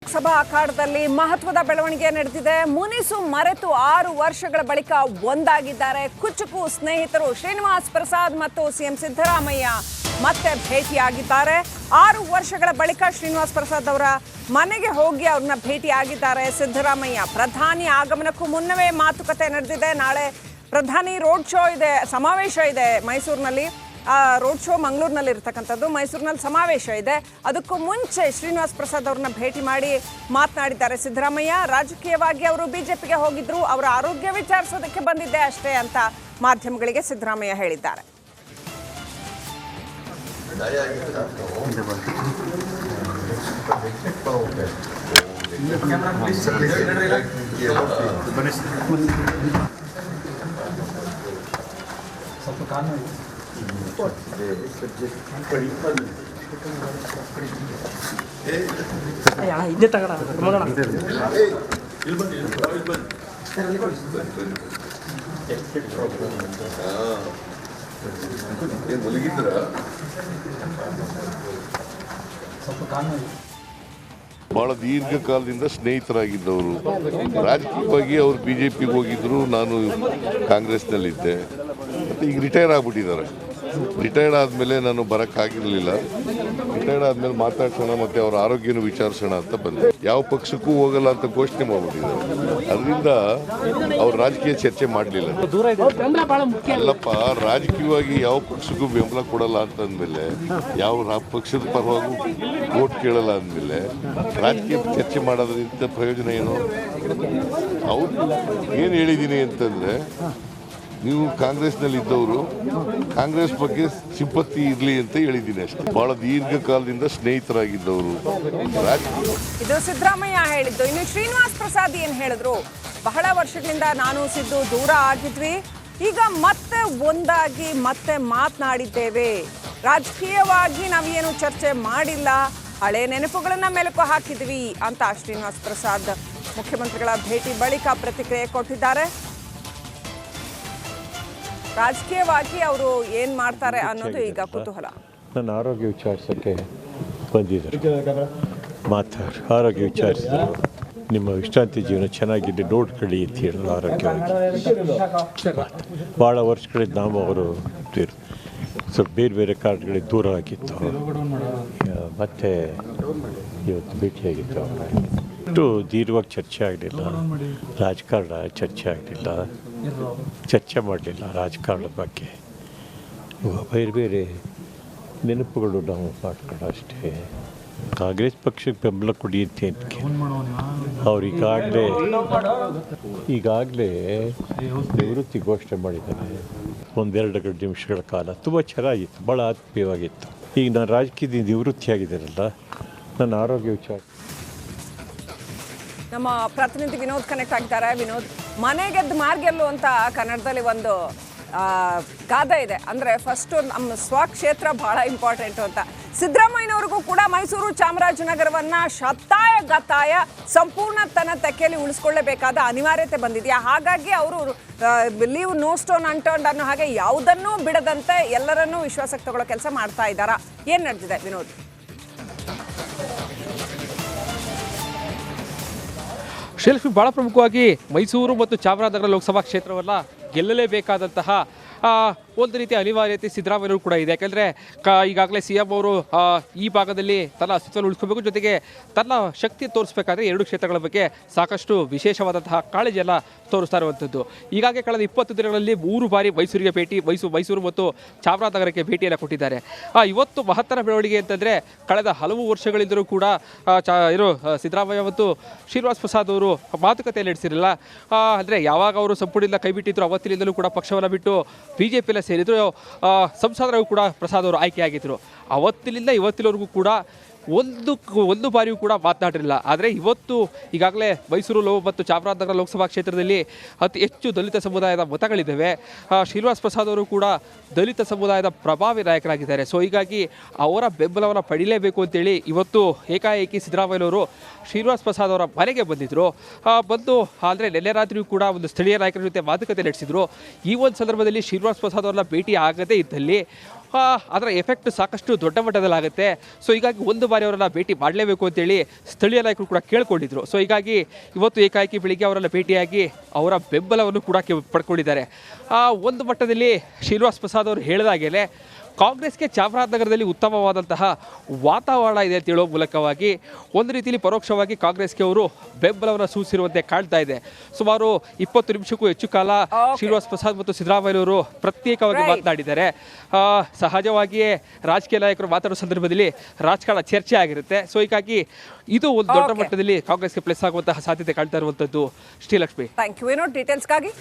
ಲೋಕಸಭಾ ಅಖಾಡದಲ್ಲಿ ಮಹತ್ವದ ಬೆಳವಣಿಗೆ ನಡೆದಿದೆ. ಮುನಿಸು ಮರೆತು 6 ವರ್ಷಗಳ ಬಳಿಕ ಒಂದಾಗಿದ್ದಾರೆ ಕುಚುಕು ಸ್ನೇಹಿತರು ಶ್ರೀನಿವಾಸ್ ಪ್ರಸಾದ್ ಮತ್ತು ಸಿಎಂ ಸಿದ್ದರಾಮಯ್ಯ ಮತ್ತೆ ಭೇಟಿಯಾಗಿದ್ದಾರೆ. 6 ವರ್ಷಗಳ ಬಳಿಕ ಶ್ರೀನಿವಾಸ್ ಪ್ರಸಾದ್ ಅವರ ಮನೆಗೆ ಹೋಗಿ ಅವ್ರನ್ನ ಭೇಟಿಯಾಗಿದ್ದಾರೆ ಸಿದ್ದರಾಮಯ್ಯ. ಪ್ರಧಾನಿ ಆಗಮನಕ್ಕೂ ಮುನ್ನವೇ ಮಾತುಕತೆ ನಡೆದಿದೆ. ನಾಳೆ ಪ್ರಧಾನಿ ರೋಡ್ ಶೋ ಇದೆ, ಸಮಾವೇಶ ಇದೆ ಮೈಸೂರಿನಲ್ಲಿ. ರೋಡ್ ಶೋ ಮಂಗಳೂರಿನಲ್ಲಿ ಇರ್ತಕ್ಕಂಥದ್ದು, ಮೈಸೂರಿನಲ್ಲಿ ಸಮಾವೇಶ ಇದೆ. ಅದಕ್ಕೂ ಮುಂಚೆ ಶ್ರೀನಿವಾಸ್ ಪ್ರಸಾದ್ ಅವ್ರನ್ನ ಭೇಟಿ ಮಾಡಿ ಮಾತನಾಡಿದ್ದಾರೆ ಸಿದ್ದರಾಮಯ್ಯ. ರಾಜಕೀಯವಾಗಿ ಅವರು ಬಿಜೆಪಿಗೆ ಹೋಗಿದ್ರು, ಅವರ ಆರೋಗ್ಯ ವಿಚಾರಿಸೋದಕ್ಕೆ ಬಂದಿದ್ದೆ ಅಷ್ಟೇ ಅಂತ ಮಾಧ್ಯಮಗಳಿಗೆ ಸಿದ್ದರಾಮಯ್ಯ ಹೇಳಿದ್ದಾರೆ. ಇದೇ ತಗಡ ಮಗಣ ಬಹಳ ದೀರ್ಘಕಾಲದಿಂದ ಸ್ನೇಹಿತರಾಗಿದ್ದವರು. ರಾಜಕೀಯವಾಗಿ ಅವರು ಬಿಜೆಪಿಗೆ ಹೋಗಿದ್ರು, ನಾನು ಕಾಂಗ್ರೆಸ್ನಲ್ಲಿದ್ದೆ. ಮತ್ತು ಈಗ ರಿಟೈರ್ ಆಗಿಬಿಟ್ಟಿದ್ದಾರೆ. ರಿಟೈರ್ಡ್ ಆದಮೇಲೆ ನಾನು ಬರೋಕ್ಕಾಗಿರಲಿಲ್ಲ. ರಿಟೈರ್ಡ್ ಆದಮೇಲೆ ಮಾತಾಡ್ಸೋಣ ಮತ್ತು ಅವರ ಆರೋಗ್ಯನ ವಿಚಾರಿಸೋಣ ಅಂತ ಬಂದೆ. ಯಾವ ಪಕ್ಷಕ್ಕೂ ಹೋಗಲ್ಲ ಅಂತ ಘೋಷಣೆ ಮಾಡಿಬಿಟ್ಟಿದ್ದಾರೆ. ಅದರಿಂದ ಅವ್ರು ರಾಜಕೀಯ ಚರ್ಚೆ ಮಾಡಲಿಲ್ಲ. ಅಲ್ಲಪ್ಪ, ರಾಜಕೀಯವಾಗಿ ಯಾವ ಪಕ್ಷಕ್ಕೂ ಬೆಂಬಲ ಕೊಡಲ್ಲ ಅಂತಂದಮೇಲೆ, ಯಾವ ಪಕ್ಷದ ಪರವಾಗೂ ವೋಟ್ ಕೇಳಲ್ಲ ಅಂದಮೇಲೆ ರಾಜಕೀಯ ಚರ್ಚೆ ಮಾಡೋದ್ರಿಂದ ಪ್ರಯೋಜನ ಏನು? ಅವ್ರು ಏನು ಹೇಳಿದ್ದೀನಿ ಅಂತಂದರೆ, ನೀವು ಕಾಂಗ್ರೆಸ್ನಲ್ಲಿದ್ದವರು ಕಾಂಗ್ರೆಸ್ ಬಗ್ಗೆ ಸಿಂಪತ್ತಿ ಇರಲಿ ಅಂತ ಹೇಳಿದ್ದೀನಿ ಅಷ್ಟೇ. ಬಹಳ ದೀರ್ಘಕಾಲದಿಂದ ಸ್ನೇಹಿತರಾಗಿದ್ದವರು. ಇದು ಸಿದ್ದರಾಮಯ್ಯ ಹೇಳಿದ್ದು. ಇನ್ನು ಶ್ರೀನಿವಾಸ್ ಪ್ರಸಾದ್ ಏನು ಹೇಳಿದ್ರು, ಬಹಳ ವರ್ಷಗಳಿಂದ ನಾನು ಸಿದ್ದು ದೂರ ಆಗಿದ್ವಿ, ಈಗ ಮತ್ತೆ ಒಂದಾಗಿ ಮತ್ತೆ ಮಾತನಾಡಿದ್ದೇವೆ. ರಾಜಕೀಯವಾಗಿ ನಾವೇನು ಚರ್ಚೆ ಮಾಡಿಲ್ಲ, ಹಳೆ ನೆನಪುಗಳನ್ನ ಮೆಲುಕು ಹಾಕಿದ್ವಿ ಅಂತ ಶ್ರೀನಿವಾಸ್ ಪ್ರಸಾದ್ ಮುಖ್ಯಮಂತ್ರಿಗಳ ಭೇಟಿ ಬಳಿಕ ಪ್ರತಿಕ್ರಿಯೆ ಕೊಟ್ಟಿದ್ದಾರೆ. ರಾಜಕೀಯವಾಗಿ ಅವರು ಏನು ಮಾಡ್ತಾರೆ ಅನ್ನೋದು ಈಗ ಕುತೂಹಲ. ನನ್ನ ಆರೋಗ್ಯ ವಿಚಾರಿಸೋಕ್ಕೆ ಬಂದಿದ್ದರು, ಆರೋಗ್ಯ ವಿಚಾರಿಸಿದ್ರು. ನಿಮ್ಮ ವಿಶ್ರಾಂತಿ ಜೀವನ ಚೆನ್ನಾಗಿದೆ, ನೋಡ್ಕೊಳ್ಳಿ ಅಂತ ಹೇಳಿದ್ರು. ಆರೋಗ್ಯವಾಗಿ ಭಾಳ ವರ್ಷಗಳಿಂದ ನಾವು ಅವರು ಸ್ವಲ್ಪ ಬೇರೆ ಬೇರೆ ಕಾರಣಗಳಿಗೆ ದೂರ ಆಗಿತ್ತು. ಮತ್ತೆ ಇವತ್ತು ಭೇಟಿಯಾಗಿತ್ತು. ಅಷ್ಟು ದೀರ್ಘವಾಗಿ ಚರ್ಚೆ ಆಗಲಿಲ್ಲ, ರಾಜಕಾರಣ ಚರ್ಚೆ ಆಗಲಿಲ್ಲ, ಚರ್ಚೆ ಮಾಡಲಿಲ್ಲ ರಾಜಕಾರಣದ ಬಗ್ಗೆ. ಬೇರೆ ಬೇರೆ ನೆನಪುಗಳು ನಾವು ಮಾಡ್ಕೊಂಡು ಅಷ್ಟೇ. ಕಾಂಗ್ರೆಸ್ ಪಕ್ಷಕ್ಕೆ ಬೆಂಬಲ ಕೊಡಿ ಅಂತ ಅವ್ರು ಈಗಾಗಲೇ ನಿವೃತ್ತಿ ಘೋಷಣೆ ಮಾಡಿದ್ದಾರೆ. 1-2 ನಿಮಿಷಗಳ ಕಾಲ ತುಂಬ ಚೆನ್ನಾಗಿತ್ತು, ಭಾಳ ಆತ್ಮೀಯವಾಗಿತ್ತು. ಈಗ ನಾನು ರಾಜಕೀಯದಿಂದ ನಿವೃತ್ತಿಯಾಗಿದ್ದಾರಲ್ಲ, ನನ್ನ ಆರೋಗ್ಯ ವಿಚಾರ. ನಮ್ಮ ಪ್ರತಿನಿಧಿ ವಿನೋದ್ ಕನೆಕ್ಟ್ ಆಗಿದ್ದಾರೆ. ವಿನೋದ್, ಮನೆಗೆದ್ದು ಮಾರ್ಗೆಲ್ಲು ಅಂತ ಕನ್ನಡದಲ್ಲಿ ಒಂದು ಗಾದೆ ಇದೆ. ಅಂದರೆ ಫಸ್ಟು ನಮ್ಮ ಸ್ವಕ್ಷೇತ್ರ ಭಾಳ ಇಂಪಾರ್ಟೆಂಟು ಅಂತ. ಸಿದ್ದರಾಮಯ್ಯನವ್ರಿಗೂ ಕೂಡ ಮೈಸೂರು ಚಾಮರಾಜನಗರವನ್ನು ಶತಾಯ ಗತಾಯ ಸಂಪೂರ್ಣ ತನ್ನ ತೆಕ್ಕೆಯಲ್ಲಿ ಉಳಿಸ್ಕೊಳ್ಳೇಬೇಕಾದ ಅನಿವಾರ್ಯತೆ ಬಂದಿದೆಯಾ? ಹಾಗಾಗಿ ಅವರು ಲೀವ್ ನೋ ಸ್ಟೋನ್ ಅನ್ಟರ್ನ್ಡ್ ಅನ್ನೋ ಹಾಗೆ ಯಾವುದನ್ನೂ ಬಿಡದಂತೆ ಎಲ್ಲರನ್ನೂ ವಿಶ್ವಾಸಕ್ಕೆ ತಗೊಳ್ಳೋ ಕೆಲಸ ಮಾಡ್ತಾ ಇದ್ದಾರಾ? ಏನು ನಡೆದಿದೆ ವಿನೋದ್? ಶೆಲ್ಫಿ ಭಾಳ ಪ್ರಮುಖವಾಗಿ ಮೈಸೂರು ಮತ್ತು ಚಾಮರಾಜನಗರ ಲೋಕಸಭಾ ಕ್ಷೇತ್ರವನ್ನು ಗೆಲ್ಲಲೇಬೇಕಾದಂತಹ ಒಂದು ರೀತಿಯ ಅನಿವಾರ್ಯತೆ ಸಿದ್ದರಾಮಯ್ಯವರು ಕೂಡ ಇದೆ. ಯಾಕೆಂದರೆ ಈಗಾಗಲೇ ಸಿ ಎಂ ಅವರು ಈ ಭಾಗದಲ್ಲಿ ತನ್ನ ಅಸ್ತಿತ್ವವನ್ನು ಉಳಿಸ್ಕೋಬೇಕು, ಜೊತೆಗೆ ತನ್ನ ಶಕ್ತಿ ತೋರಿಸಬೇಕಾದ್ರೆ 2 ಕ್ಷೇತ್ರಗಳ ಬಗ್ಗೆ ಸಾಕಷ್ಟು ವಿಶೇಷವಾದಂತಹ ಕಾಳಜಿಯನ್ನು ತೋರಿಸ್ತಾ ಇರುವಂಥದ್ದು. ಈಗಾಗಲೇ ಕಳೆದ 20 ದಿನಗಳಲ್ಲಿ 3 ಬಾರಿ ಮೈಸೂರಿಗೆ ಭೇಟಿ, ಮೈಸೂರು ಮತ್ತು ಚಾಮರಾಜನಗರಕ್ಕೆ ಭೇಟಿಯನ್ನು ಕೊಟ್ಟಿದ್ದಾರೆ. ಇವತ್ತು ಮಹತ್ತರ ಬೆಳವಣಿಗೆ ಅಂತಂದರೆ, ಕಳೆದ ಹಲವು ವರ್ಷಗಳಿಂದಲೂ ಕೂಡ ಸಿದ್ದರಾಮಯ್ಯ ಮತ್ತು ಶ್ರೀನಿವಾಸ್ ಪ್ರಸಾದ್ ಅವರು ಮಾತುಕತೆಯಲ್ಲಿ ನಡೆಸಿರಲಿಲ್ಲ. ಅಂದರೆ ಯಾವಾಗ ಅವರು ಸಂಪುಟದಿಂದ ಕೈ ಬಿಟ್ಟಿದ್ರು ಅವತ್ತಿನಿಂದಲೂ ಕೂಡ ಪಕ್ಷವನ್ನು ಬಿಟ್ಟು ಬಿಜೆಪಿಯಲ್ಲಿ ಸೇರಿದ್ರು. ಸಂಸದರಾಗೂ ಕೂಡ ಪ್ರಸಾದ್ ಅವರು ಆಯ್ಕೆಯಾಗಿದ್ದರು. ಅವತ್ತಿನಿಂದ ಇವತ್ತಿನವರೆಗೂ ಕೂಡ ಒಂದು ಬಾರಿಯೂ ಕೂಡ ಮಾತನಾಡಿರಲಿಲ್ಲ. ಆದರೆ ಇವತ್ತು ಈಗಾಗಲೇ ಮೈಸೂರು ಮತ್ತು ಚಾಮರಾಜನಗರ ಲೋಕಸಭಾ ಕ್ಷೇತ್ರದಲ್ಲಿ ಅತಿ ಹೆಚ್ಚು ದಲಿತ ಸಮುದಾಯದ ಮತಗಳಿದ್ದಾವೆ. ಶ್ರೀನಿವಾಸ್ ಪ್ರಸಾದ್ ಅವರು ಕೂಡ ದಲಿತ ಸಮುದಾಯದ ಪ್ರಭಾವಿ ನಾಯಕರಾಗಿದ್ದಾರೆ. ಸೊ ಹೀಗಾಗಿ ಅವರ ಬೆಂಬಲವನ್ನು ಪಡೀಲೇಬೇಕು ಅಂತೇಳಿ ಇವತ್ತು ಏಕಾಏಕಿ ಸಿದ್ದರಾಮಯ್ಯನವರು ಶ್ರೀನಿವಾಸ್ ಪ್ರಸಾದ್ ಅವರ ಮನೆಗೆ ಬಂದಿದ್ದರು. ಅಂದರೆ ನಿನ್ನೆ ರಾತ್ರಿಯೂ ಕೂಡ ಒಂದು ಸ್ಥಳೀಯ ನಾಯಕರ ಜೊತೆ ಮಾತುಕತೆ ನಡೆಸಿದರು. ಈ ಒಂದು ಸಂದರ್ಭದಲ್ಲಿ ಶ್ರೀನಿವಾಸ್ ಪ್ರಸಾದ್ ಅವರನ್ನ ಭೇಟಿ ಆಗದೇ ಇದ್ದಲ್ಲಿ ಅದರ ಎಫೆಕ್ಟ್ ಸಾಕಷ್ಟು ದೊಡ್ಡ ಮಟ್ಟದಲ್ಲಾಗುತ್ತೆ. ಸೊ ಹೀಗಾಗಿ ಒಂದು ಬಾರಿ ಅವರನ್ನ ಭೇಟಿ ಮಾಡಲೇಬೇಕು ಅಂತೇಳಿ ಸ್ಥಳೀಯ ನಾಯಕರು ಕೂಡ ಕೇಳ್ಕೊಂಡಿದ್ರು. ಸೊ ಹೀಗಾಗಿ ಇವತ್ತು ಏಕಾಏಕಿ ಬೆಳಿಗ್ಗೆ ಅವರೆಲ್ಲ ಭೇಟಿಯಾಗಿ ಅವರ ಬೆಂಬಲವನ್ನು ಕೂಡ ಪಡ್ಕೊಂಡಿದ್ದಾರೆ. ಒಂದು ಮಟ್ಟದಲ್ಲಿ ಶ್ರೀನಿವಾಸ್ ಪ್ರಸಾದ್ ಅವರು ಹೇಳಿದಾಗಲೇ ಕಾಂಗ್ರೆಸ್ಗೆ ಚಾಮರಾಜನಗರದಲ್ಲಿ ಉತ್ತಮವಾದಂತಹ ವಾತಾವರಣ ಇದೆ ಅಂತ ಹೇಳೋ ಮೂಲಕವಾಗಿ ಒಂದು ರೀತಿಯಲ್ಲಿ ಪರೋಕ್ಷವಾಗಿ ಕಾಂಗ್ರೆಸ್ಗೆ ಅವರು ಬೆಂಬಲವನ್ನು ಸೂಚಿಸಿರುವಂತೆ ಕಾಣ್ತಾ ಇದೆ. ಸುಮಾರು 20 ನಿಮಿಷಕ್ಕೂ ಹೆಚ್ಚು ಕಾಲ ಶ್ರೀನಿವಾಸ್ ಪ್ರಸಾದ್ ಮತ್ತು ಸಿದ್ದರಾಮಯ್ಯವರು ಪ್ರತ್ಯೇಕವಾಗಿ ಮಾತನಾಡಿದ್ದಾರೆ. ಸಹಜವಾಗಿಯೇ ರಾಜಕೀಯ ನಾಯಕರು ಮಾತಾಡೋ ಸಂದರ್ಭದಲ್ಲಿ ರಾಜಕಾರಣ ಚರ್ಚೆ ಆಗಿರುತ್ತೆ. ಸೊ ಹೀಗಾಗಿ ಇದು ಒಂದು ದೊಡ್ಡ ಮಟ್ಟದಲ್ಲಿ ಕಾಂಗ್ರೆಸ್ಗೆ ಪ್ಲಸ್ ಆಗುವಂತಹ ಸಾಧ್ಯತೆ ಕಾಣ್ತಾ ಇರುವಂಥದ್ದು. Srilakshmi, thank you. ಏನೋ ಡೀಟೇಲ್ಸ್ಗಾಗಿ